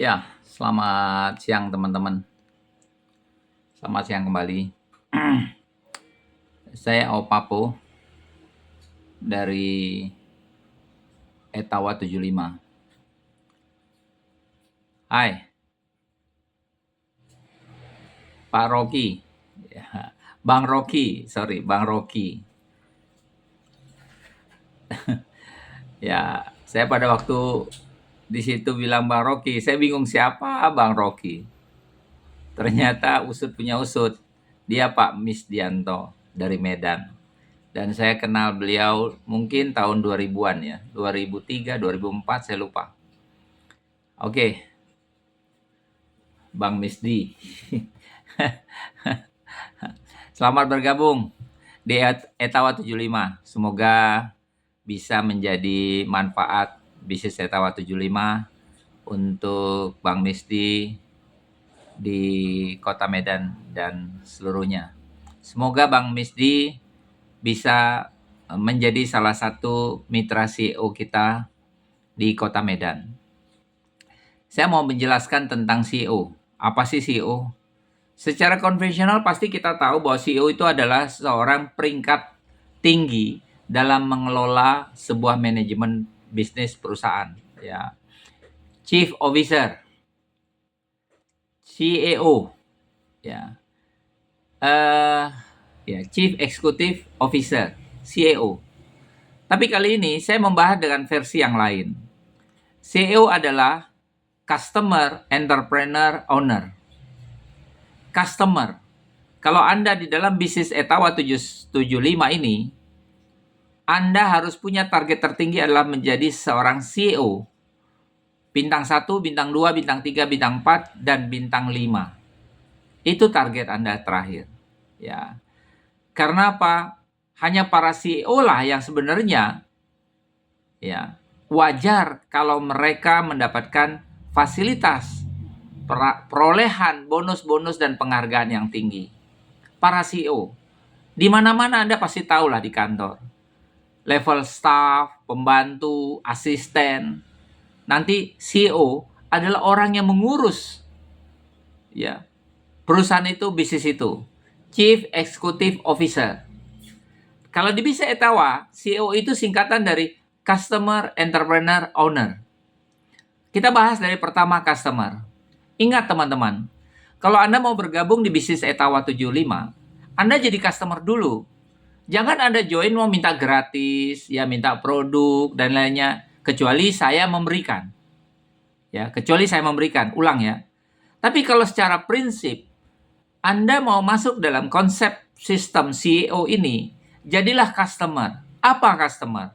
Ya, selamat siang teman-teman. Selamat siang kembali. Saya Opapo dari Etawa 75. Hai, Pak Rocky. Ya, Bang Rocky, sorry, Bang Rocky. Ya, saya pada waktu di situ bilang Bang Rocky, saya bingung siapa Bang Rocky. Ternyata usut punya usut. Dia Pak Misdianto dari Medan. Dan saya kenal beliau mungkin tahun 2000-an ya. 2003, 2004 saya lupa. Oke, Bang Misdi. Selamat bergabung di Etawa 75. Semoga bisa menjadi manfaat bisnis Etawa 75 untuk Bang Misdi di Kota Medan dan seluruhnya. Semoga Bang Misdi bisa menjadi salah satu mitra CEO kita di Kota Medan. Saya mau menjelaskan tentang CEO. Apa sih CEO? Secara konvensional pasti kita tahu bahwa CEO itu adalah seorang peringkat tinggi dalam mengelola sebuah manajemen bisnis perusahaan. Ya, Chief Officer, CEO, ya, Chief Executive Officer, CEO. Tapi kali ini saya membahas dengan versi yang lain. CEO adalah Customer Entrepreneur Owner. Customer. Kalau Anda di dalam bisnis Etawa 775 ini, Anda harus punya target tertinggi adalah menjadi seorang CEO. Bintang 1, bintang 2, bintang 3, bintang 4, dan bintang 5. Itu target Anda terakhir. Ya. Karena apa? Hanya para CEO lah yang sebenarnya ya wajar kalau mereka mendapatkan fasilitas, perolehan bonus-bonus dan penghargaan yang tinggi. Para CEO. Di mana-mana Anda pasti tahu lah di kantor. Level staff, pembantu, asisten. Nanti CEO adalah orang yang mengurus ya perusahaan itu, bisnis itu. Chief Executive Officer. Kalau di bisnis Etawa, CEO itu singkatan dari Customer Entrepreneur Owner. Kita bahas dari pertama customer. Ingat teman-teman, kalau Anda mau bergabung di bisnis Etawa 75, Anda jadi customer dulu. Jangan Anda join mau minta gratis, ya minta produk dan lainnya, kecuali saya memberikan. Ya, kecuali saya memberikan, ulang ya. Tapi kalau secara prinsip Anda mau masuk dalam konsep sistem CEO ini, jadilah customer. Apa customer?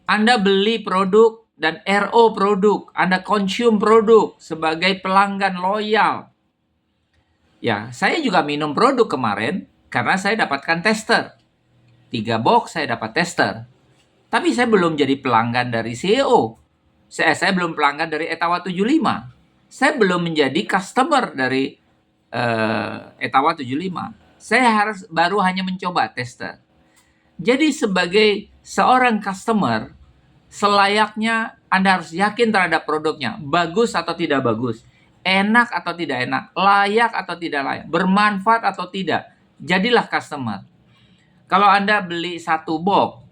Anda beli produk dan RO produk, Anda consume produk sebagai pelanggan loyal. Ya, saya juga minum produk kemarin karena saya dapatkan tester. 3 box saya dapat tester. Tapi saya belum jadi pelanggan dari CEO. Saya belum pelanggan dari Etawa 75. Saya belum menjadi customer dari Etawa 75. Saya harus baru hanya mencoba tester. Jadi sebagai seorang customer, selayaknya Anda harus yakin terhadap produknya. Bagus atau tidak bagus. Enak atau tidak enak. Layak atau tidak layak. Bermanfaat atau tidak. Jadilah customer. Kalau Anda beli 1 box,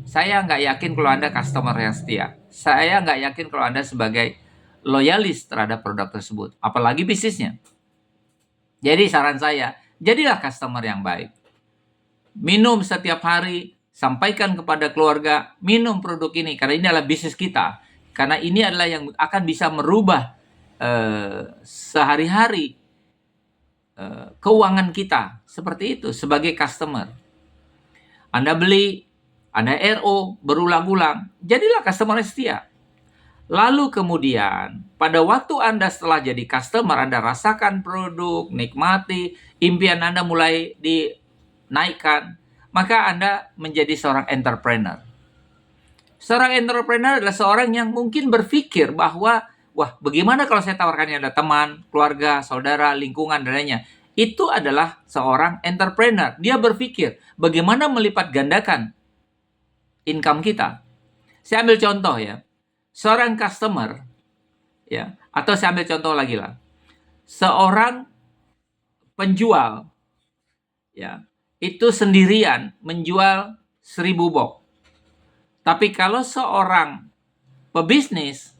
saya nggak yakin kalau Anda customer yang setia. Saya nggak yakin kalau Anda sebagai loyalis terhadap produk tersebut. Apalagi bisnisnya. Jadi saran saya, jadilah customer yang baik. Minum setiap hari, sampaikan kepada keluarga, minum produk ini. Karena ini adalah bisnis kita. Karena ini adalah yang akan bisa merubah sehari-hari keuangan kita. Seperti itu, sebagai customer. Anda beli, Anda RO berulang-ulang, jadilah customer setia. Lalu kemudian, pada waktu Anda setelah jadi customer, Anda rasakan produk, nikmati, impian Anda mulai dinaikkan, maka Anda menjadi seorang entrepreneur. Seorang entrepreneur adalah seorang yang mungkin berpikir bahwa, wah, bagaimana kalau saya tawarkannya ada teman, keluarga, saudara, lingkungan, dan lainnya. Itu adalah seorang entrepreneur. Dia berpikir, bagaimana melipat gandakan income kita. Saya ambil contoh ya. Seorang customer ya. Atau saya ambil contoh lagi lah. Seorang penjual, ya, itu sendirian menjual 1000 box. Tapi kalau seorang pebisnis,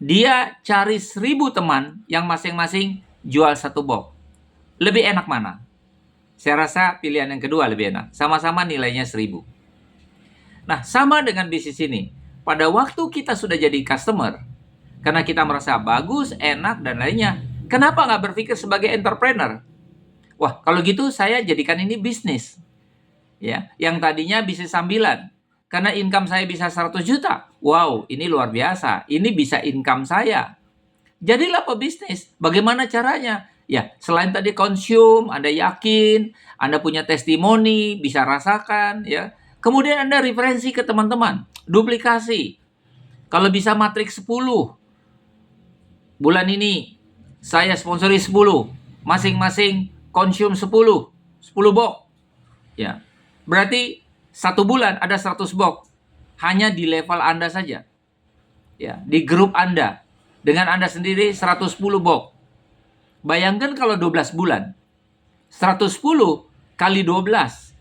dia cari 1000 teman yang masing-masing jual 1 box. Lebih enak mana? Saya rasa pilihan yang kedua lebih enak. Sama-sama nilainya 1000. Nah, sama dengan bisnis ini. Pada waktu kita sudah jadi customer, karena kita merasa bagus, enak, dan lainnya, kenapa nggak berpikir sebagai entrepreneur? Wah, kalau gitu saya jadikan ini bisnis. Ya, yang tadinya bisnis sambilan. Karena income saya bisa 100 juta. Wow, ini luar biasa. Ini bisa income saya. Jadilah pebisnis. Bagaimana caranya? Ya, selain tadi konsum, Anda yakin, Anda punya testimoni, bisa rasakan, ya. Kemudian Anda referensi ke teman-teman, duplikasi. Kalau bisa matriks 10, bulan ini saya sponsori 10, masing-masing konsum 10 box. Ya. Berarti 1 bulan ada 100 box. Hanya di level Anda saja. Ya, di grup Anda. Dengan Anda sendiri 110 box. Bayangkan kalau 12 bulan. 110 kali 12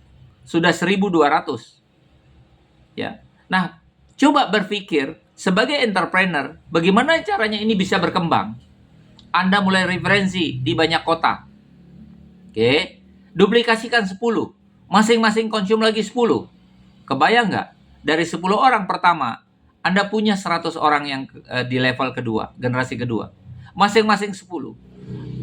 sudah 1.200. Ya. Nah, coba berpikir sebagai entrepreneur, bagaimana caranya ini bisa berkembang? Anda mulai referensi di banyak kota. Oke. Duplikasikan 10. Masing-masing konsum lagi 10. Kebayang nggak? Dari 10 orang pertama, Anda punya 100 orang yang di level kedua, generasi kedua. Masing-masing 10.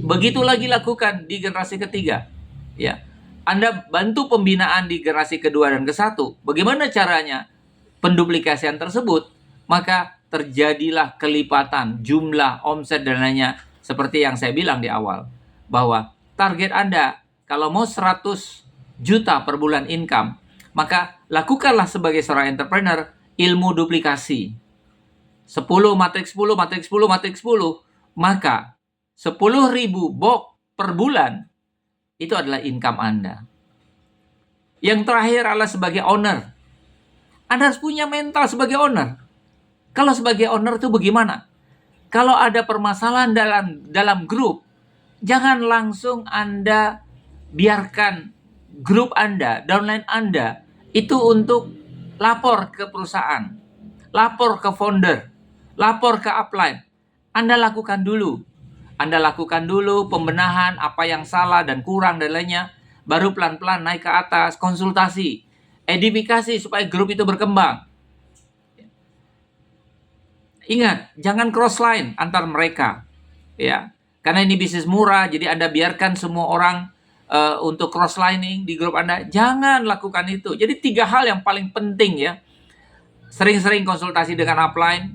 Begitu lagi lakukan di generasi ketiga. Ya. Anda bantu pembinaan di generasi kedua dan ke-1. Bagaimana caranya? Penduplikasian tersebut, maka terjadilah kelipatan jumlah omset dan lainnya. Seperti yang saya bilang di awal, bahwa target Anda kalau mau 100 juta per bulan income, maka lakukanlah sebagai seorang entrepreneur ilmu duplikasi. 10 matriks 10 matriks 10 matriks 10, maka 10.000 box per bulan itu adalah income Anda. Yang terakhir adalah sebagai owner. Anda harus punya mental sebagai owner. Kalau sebagai owner itu bagaimana? Kalau ada permasalahan dalam grup, jangan langsung Anda biarkan grup Anda, downline Anda, itu untuk lapor ke perusahaan, lapor ke founder, lapor ke upline. Anda lakukan dulu. Anda lakukan dulu pembenahan apa yang salah dan kurang dan lainnya. Baru pelan-pelan naik ke atas, konsultasi, edifikasi supaya grup itu berkembang. Ingat, jangan cross line antar mereka. Ya, karena ini bisnis murah, jadi Anda biarkan semua orang untuk cross-lining di grup Anda. Jangan lakukan itu. Jadi 3 hal yang paling penting ya. Sering-sering konsultasi dengan upline.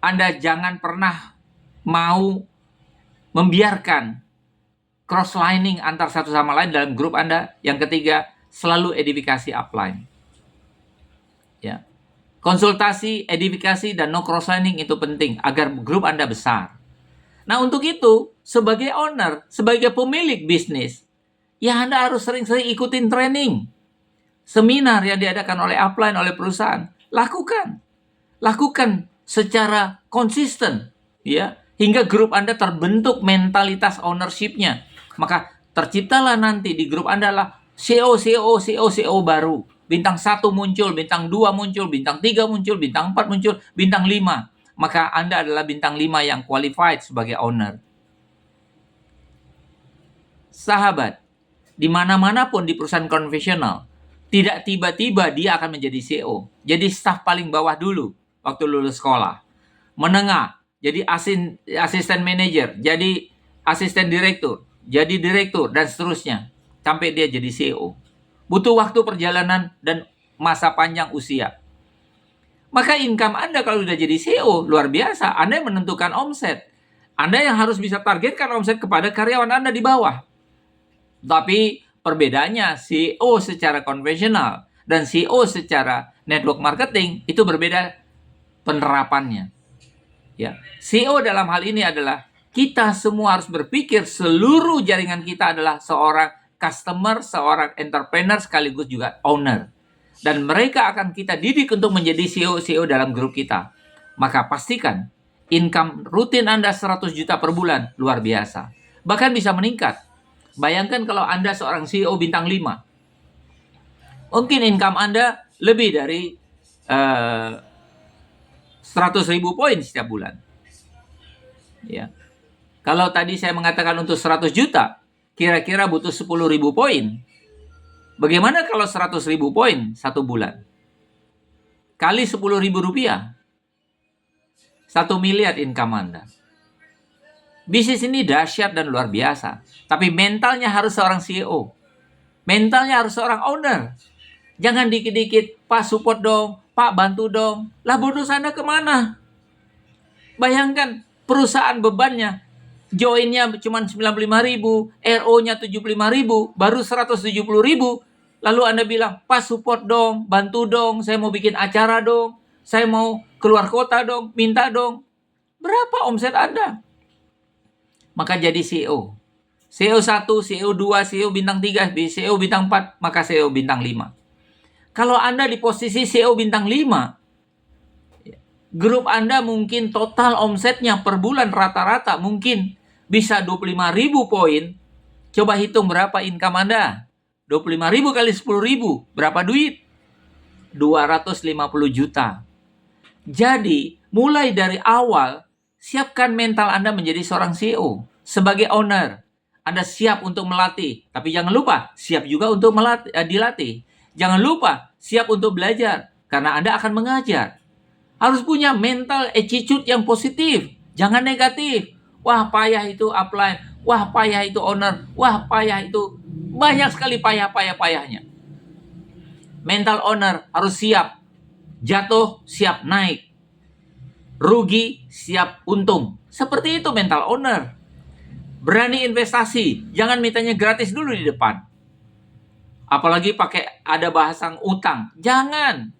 Anda jangan pernah mau membiarkan cross-lining antar satu sama lain dalam grup Anda. Yang ketiga, selalu edifikasi upline. Ya. Konsultasi, edifikasi, dan no cross-lining itu penting agar grup Anda besar. Nah, untuk itu, sebagai owner, sebagai pemilik bisnis, ya Anda harus sering-sering ikutin training, seminar yang diadakan oleh upline, oleh perusahaan. Lakukan secara konsisten, ya, hingga grup Anda terbentuk mentalitas ownership-nya. Maka terciptalah nanti di grup Anda lah CEO baru. Bintang 1 muncul, bintang 2 muncul, bintang 3 muncul, bintang 4 muncul, bintang 5. Maka Anda adalah bintang 5 yang qualified sebagai owner. Sahabat, di mana-mana pun di perusahaan konvensional, tidak tiba-tiba dia akan menjadi CEO. Jadi staf paling bawah dulu waktu lulus sekolah. Menengah, jadi asisten manajer, jadi asisten direktur, jadi direktur, dan seterusnya. Sampai dia jadi CEO. Butuh waktu perjalanan dan masa panjang usia. Maka income Anda kalau sudah jadi CEO, luar biasa. Anda yang menentukan omset. Anda yang harus bisa targetkan omset kepada karyawan Anda di bawah. Tapi perbedaannya CEO secara konvensional dan CEO secara network marketing itu berbeda penerapannya. Ya, CEO dalam hal ini adalah kita semua harus berpikir seluruh jaringan kita adalah seorang customer, seorang entrepreneur sekaligus juga owner. Dan mereka akan kita didik untuk menjadi CEO dalam grup kita. Maka pastikan income rutin Anda 100 juta per bulan, luar biasa. Bahkan bisa meningkat. Bayangkan kalau Anda seorang CEO bintang 5. Mungkin income Anda lebih dari 100.000 poin setiap bulan. Ya. Kalau tadi saya mengatakan untuk 100 juta, kira-kira butuh 10.000 poin. Bagaimana kalau 100.000 poin satu bulan? Kali 10.000 rupiah. 1 miliar income Anda. Bisnis ini dahsyat dan luar biasa. Tapi mentalnya harus seorang CEO. Mentalnya harus seorang owner. Jangan dikit-dikit, Pak support dong, Pak bantu dong. Lah bonus Anda kemana? Bayangkan perusahaan bebannya. Joinnya cuma 95.000, RO-nya 75.000, baru 170.000. Lalu Anda bilang, Pak support dong, bantu dong, saya mau bikin acara dong, saya mau keluar kota dong, minta dong. Berapa omset Anda? Maka jadi CEO. CEO 1, CEO 2, CEO bintang 3, CEO bintang 4, maka CEO bintang 5. Kalau Anda di posisi CEO bintang 5, grup Anda mungkin total omsetnya per bulan rata-rata mungkin bisa 25.000 poin. Coba hitung berapa income Anda. 25.000 kali 10.000, berapa duit? 250 juta. Jadi, mulai dari awal, siapkan mental Anda menjadi seorang CEO. Sebagai owner, Anda siap untuk melatih. Tapi jangan lupa, siap juga untuk dilatih. Jangan lupa, siap untuk belajar. Karena Anda akan mengajar. Harus punya mental attitude yang positif. Jangan negatif. Wah, payah itu upline. Wah, payah itu owner. Wah, payah itu. Banyak sekali payahnya. Mental owner harus siap. Jatuh, siap naik. Rugi, siap untung. Seperti itu mental owner. Berani investasi. Jangan mintanya gratis dulu di depan. Apalagi pakai ada bahasan utang. Jangan.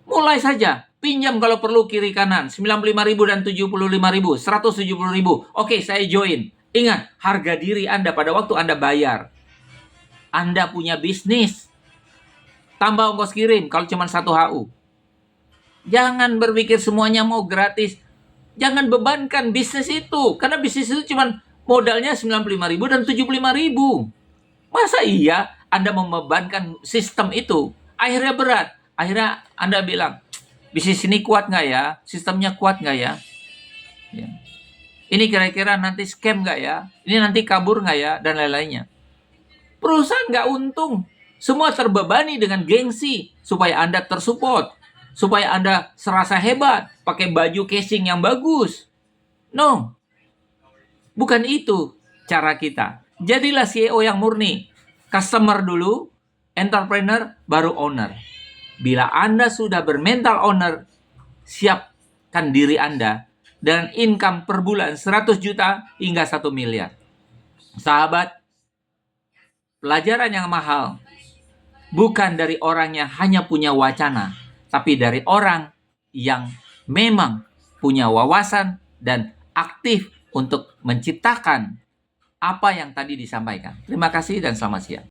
Mulai saja. Pinjam kalau perlu kiri kanan. 95.000 dan 75.000. 170.000. Oke, saya join. Ingat, harga diri Anda pada waktu Anda bayar. Anda punya bisnis. Tambah ongkos kirim kalau cuma 1 HU. Jangan berpikir semuanya mau gratis. Jangan bebankan bisnis itu. Karena bisnis itu cuma modalnya 95.000 dan 75.000. Masa iya Anda membebankan sistem itu? Akhirnya berat. Akhirnya Anda bilang, bisnis ini kuat nggak ya? Sistemnya kuat nggak ya? Ya. Ini kira-kira nanti scam nggak ya? Ini nanti kabur nggak ya? Dan lain-lainnya. Perusahaan nggak untung. Semua terbebani dengan gengsi. Supaya Anda tersupport. Supaya Anda serasa hebat. Pakai baju casing yang bagus. No. Bukan itu cara kita. Jadilah CEO yang murni. Customer dulu, entrepreneur, baru owner. Bila Anda sudah bermental owner, siapkan diri Anda dengan income per bulan 100 juta hingga 1 miliar. Sahabat, pelajaran yang mahal bukan dari orang yang hanya punya wacana, tapi dari orang yang memang punya wawasan dan aktif untuk menciptakan apa yang tadi disampaikan. Terima kasih dan selamat siang.